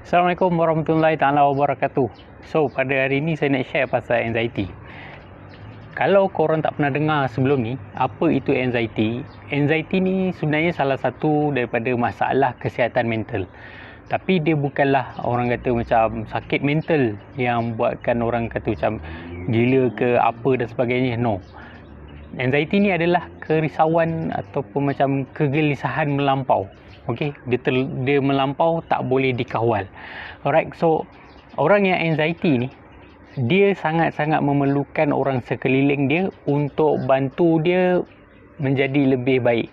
Assalamualaikum warahmatullahi taala wabarakatuh. So, pada hari ini saya nak share pasal anxiety. Kalau korang tak pernah dengar sebelum ni, apa itu anxiety? Anxiety ni sebenarnya salah satu daripada masalah kesihatan mental. Tapi dia bukanlah orang kata macam sakit mental yang buatkan orang kata macam gila ke apa dan sebagainya. No. Anxiety ni adalah kerisauan ataupun macam kegelisahan melampau. Okey, dia melampau, tak boleh dikawal. Alright, so orang yang anxiety ni dia sangat-sangat memerlukan orang sekeliling dia untuk bantu dia menjadi lebih baik.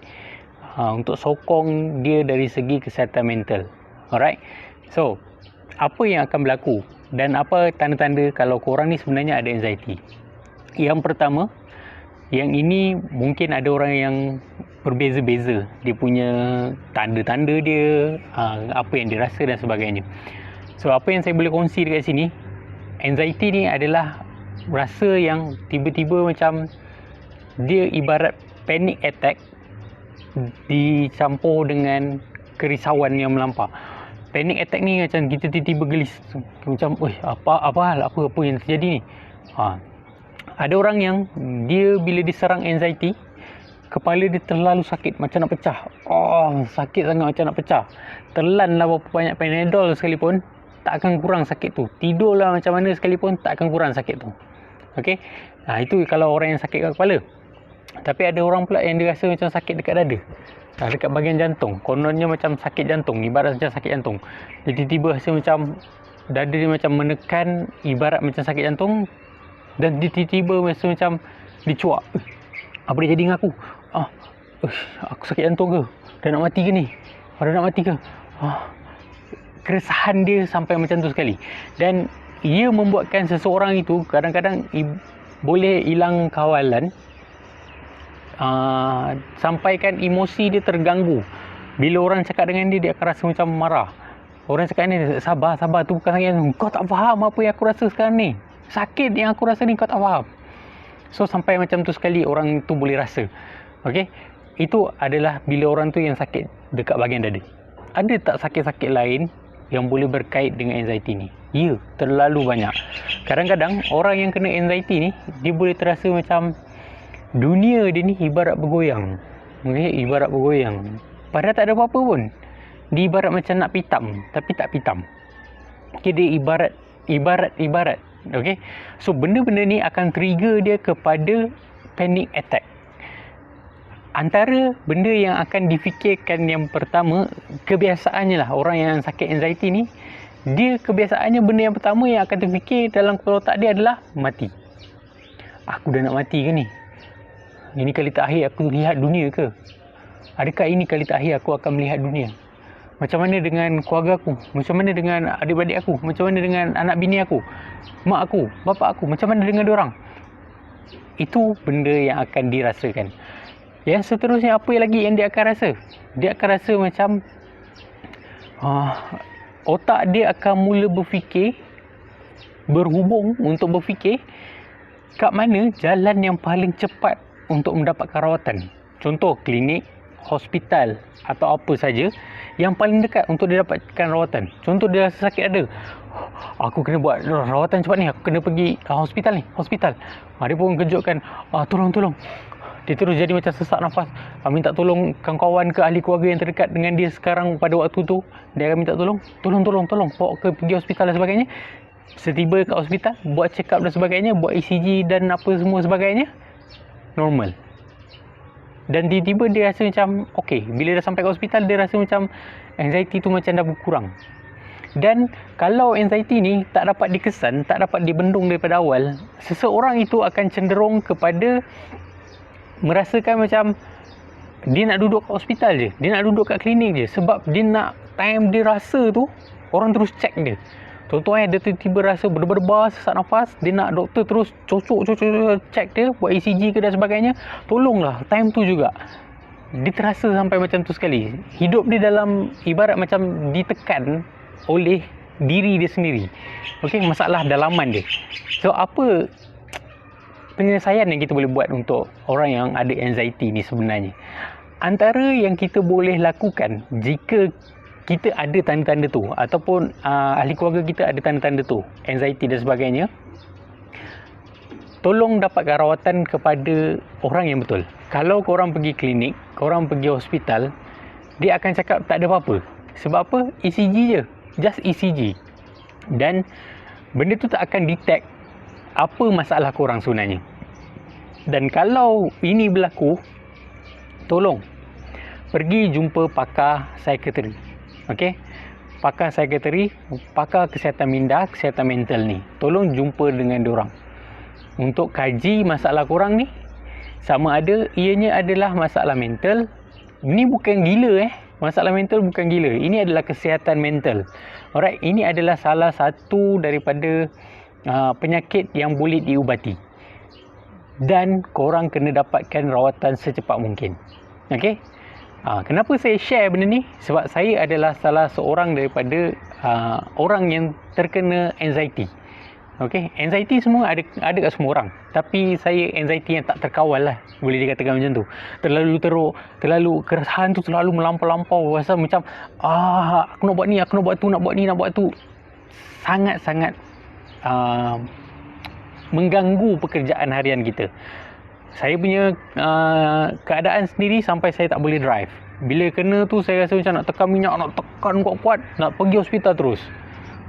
Untuk sokong dia dari segi kesihatan mental. Alright. So, apa yang akan berlaku dan apa tanda-tanda kalau korang ni sebenarnya ada anxiety? Yang pertama, yang ini mungkin ada orang yang berbeza-beza dia punya tanda-tanda dia, apa yang dia rasa dan sebagainya. So apa yang saya boleh kongsi dekat sini, anxiety ni adalah rasa yang tiba-tiba macam dia ibarat panic attack dicampur dengan kerisauan yang melampau. Panic attack ni macam kita tiba-tiba gelis, macam apa yang terjadi ni. Ada orang yang dia bila diserang anxiety, kepala dia terlalu sakit macam nak pecah. Sakit sangat macam nak pecah. Telanlah berapa banyak Panadol sekalipun tak akan kurang sakit tu. Tidurlah macam mana sekalipun tak akan kurang sakit tu. Okey. Itu kalau orang yang sakit kat kepala. Tapi ada orang pula yang dia rasa macam sakit dekat dada. Dekat bahagian jantung. Kononnya macam sakit jantung, ibarat macam sakit jantung. Dia tiba-tiba rasa macam dada dia macam menekan, ibarat macam sakit jantung. Dan dia tiba-tiba rasa macam dicuak. Apa dia jadi dengan aku? Aku sakit jantung ke? Dah nak mati ke ni? Dah nak mati ke? Keresahan dia sampai macam tu sekali. Dan ia membuatkan seseorang itu kadang-kadang boleh hilang kawalan, sampaikan emosi dia terganggu. Bila orang cakap dengan dia, dia akan rasa macam marah. Orang cakap ni, sabar tu bukan sakit jantung. Kau tak faham apa yang aku rasa sekarang ni. Sakit yang aku rasa ni kau tak faham. So sampai macam tu sekali orang tu boleh rasa. Okey. Itu adalah bila orang tu yang sakit dekat bahagian dada. Ada tak sakit-sakit lain yang boleh berkait dengan anxiety ni? Ya, terlalu banyak. Kadang-kadang orang yang kena anxiety ni, dia boleh terasa macam dunia dia ni ibarat bergoyang. Okey, ibarat bergoyang. Padahal tak ada apa-apa pun. Dia ibarat macam nak pitam, tapi tak pitam. Okey, dia ibarat. Okey. So benda-benda ni akan trigger dia kepada panic attack. Antara benda yang akan difikirkan yang pertama, kebiasaannya lah orang yang sakit anxiety ni, dia kebiasaannya benda yang pertama yang akan terfikir dalam kepala otak dia adalah mati. Aku dah nak mati ke ni? Ini kali terakhir aku lihat dunia ke? Adakah ini kali terakhir aku akan melihat dunia? Macam mana dengan keluarga aku? Macam mana dengan adik-beradik aku? Macam mana dengan anak bini aku? Mak aku? Bapa aku? Macam mana dengan diorang? Itu benda yang akan dirasakan. Yang seterusnya apa lagi yang dia akan rasa? Dia akan rasa macam otak dia akan mula berhubung untuk berfikir kat mana jalan yang paling cepat untuk mendapatkan rawatan. Contoh klinik, hospital atau apa saja yang paling dekat untuk dia dapatkan rawatan. Contoh dia rasa sakit dada, aku kena buat rawatan cepat ni, aku kena pergi hospital. Dia pun kejutkan, tolong. Dia terus jadi macam sesak nafas, minta tolong kawan-kawan ke ahli keluarga yang terdekat dengan dia sekarang pada waktu tu. Dia akan minta tolong, bawa pergi hospital dan sebagainya. Setiba kat hospital, buat check up dan sebagainya, buat ECG dan apa semua sebagainya, normal. Dan tiba-tiba dia rasa macam okey. Bila dah sampai ke hospital, dia rasa macam anxiety tu macam dah berkurang. Dan kalau anxiety ni tak dapat dikesan, tak dapat dibendung daripada awal, seseorang itu akan cenderung kepada merasakan macam dia nak duduk kat hospital je, dia nak duduk kat klinik je, sebab dia nak time dia rasa tu orang terus check dia. Contoh dia tiba-tiba rasa berdebar-debar, sesak nafas, dia nak doktor terus cocok check dia, buat ECG ke dan sebagainya. Tolonglah time tu juga. Dia terasa sampai macam tu sekali. Hidup dia dalam ibarat macam ditekan oleh diri dia sendiri. Okey, masalah dalaman dia. So apa penyelesaian yang kita boleh buat untuk orang yang ada anxiety ni sebenarnya? Antara yang kita boleh lakukan jika kita ada tanda-tanda tu ataupun ahli keluarga kita ada tanda-tanda tu, anxiety dan sebagainya, tolong dapatkan rawatan kepada orang yang betul. Kalau korang pergi klinik, korang pergi hospital, dia akan cakap tak ada apa-apa. Sebab apa? ECG je. Just ECG. Dan benda tu tak akan detect apa masalah korang sebenarnya. Dan kalau ini berlaku, tolong pergi jumpa pakar psikiatri. Okey? Pakar psikiatri, pakar kesihatan minda, kesihatan mental ni. Tolong jumpa dengan diorang untuk kaji masalah korang ni, sama ada ianya adalah masalah mental. Ini bukan gila Masalah mental bukan gila. Ini adalah kesihatan mental. Alright, ini adalah salah satu daripada penyakit yang boleh diubati. Dan korang kena dapatkan rawatan secepat mungkin. Okey? Kenapa saya share benda ni? Sebab saya adalah salah seorang daripada orang yang terkena anxiety. Okey, anxiety semua ada kat semua orang. Tapi saya anxiety yang tak terkawal lah, boleh dikatakan macam tu. Terlalu teruk, terlalu keresahan tu terlalu melampau-lampau. Rasa macam aku nak buat ni, aku nak buat tu, nak buat ni, nak buat tu. Sangat-sangat mengganggu pekerjaan harian kita. Saya punya keadaan sendiri sampai saya tak boleh drive. Bila kena tu saya rasa macam nak tekan minyak, nak tekan kuat-kuat, nak pergi hospital terus.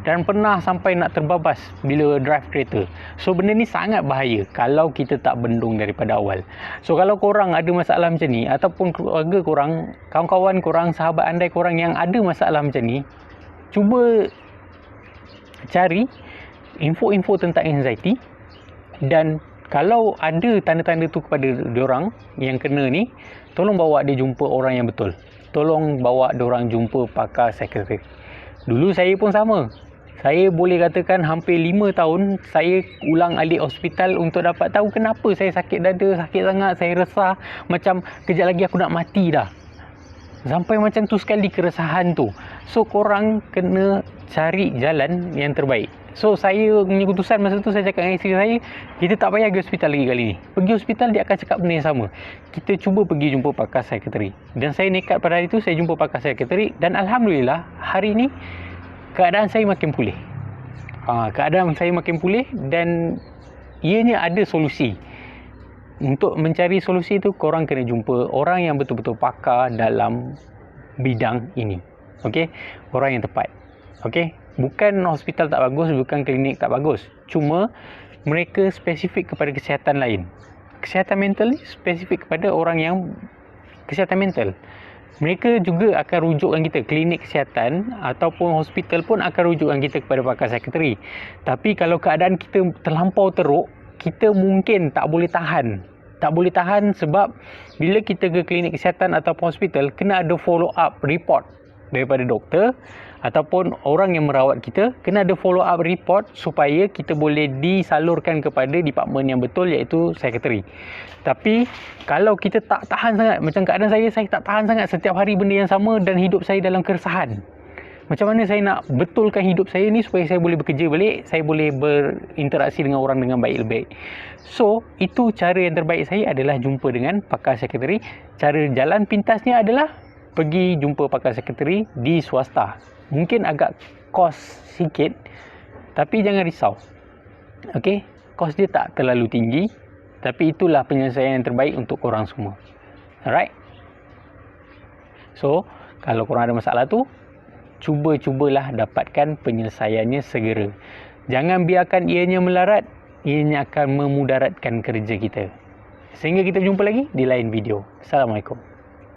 Dan pernah sampai nak terbabas bila drive kereta. So benda ni sangat bahaya kalau kita tak bendung daripada awal. So kalau korang ada masalah macam ni, ataupun keluarga korang, kawan-kawan korang, sahabat andai korang yang ada masalah macam ni, cuba cari info-info tentang anxiety. Dan kalau ada tanda-tanda tu kepada diorang yang kena ni, tolong bawa dia jumpa orang yang betul. Tolong bawa diorang jumpa pakar psikiatri. Dulu saya pun sama. Saya boleh katakan hampir 5 tahun saya ulang alik hospital untuk dapat tahu kenapa saya sakit dada, sakit sangat, saya resah, macam kejap lagi aku nak mati dah. Sampai macam tu sekali keresahan tu. So korang kena cari jalan yang terbaik. So saya punya keputusan masa tu, saya cakap dengan isteri saya, kita tak payah pergi hospital lagi kali ni. Pergi hospital dia akan cakap benda yang sama. Kita cuba pergi jumpa pakar psikiatri. Dan saya nekat pada hari tu, saya jumpa pakar psikiatri. Dan Alhamdulillah hari ni keadaan saya makin pulih. Keadaan saya makin pulih dan ianya ada solusi. Untuk mencari solusi tu, korang kena jumpa orang yang betul-betul pakar dalam bidang ini. Okey? Orang yang tepat. Okey? Bukan hospital tak bagus, bukan klinik tak bagus. Cuma mereka spesifik kepada kesihatan lain. Kesihatan mental ni spesifik kepada orang yang kesihatan mental. Mereka juga akan rujukkan kita, klinik kesihatan ataupun hospital pun akan rujukkan kita kepada pakar psikiatri. Tapi kalau keadaan kita terlampau teruk, kita mungkin tak boleh tahan. Tak boleh tahan sebab bila kita ke klinik kesihatan ataupun hospital, kena ada follow up report daripada doktor ataupun orang yang merawat kita, kena ada follow up report supaya kita boleh disalurkan kepada departmen yang betul, iaitu psikiatri. Tapi kalau kita tak tahan sangat, macam keadaan saya tak tahan sangat setiap hari benda yang sama dan hidup saya dalam keresahan. Macam mana saya nak betulkan hidup saya ni supaya saya boleh bekerja balik, saya boleh berinteraksi dengan orang dengan baik lebih baik. So, itu cara yang terbaik saya adalah jumpa dengan pakar psikiatri. Cara jalan pintasnya adalah pergi jumpa pakar psikiatri di swasta. Mungkin agak kos sikit, tapi jangan risau. Okey, kos dia tak terlalu tinggi, tapi itulah penyelesaian yang terbaik untuk korang semua. Alright? So, kalau korang ada masalah tu, cubalah dapatkan penyelesaiannya segera. Jangan biarkan ianya melarat, ianya akan memudaratkan kerja kita. Sehingga kita jumpa lagi di lain video. Assalamualaikum.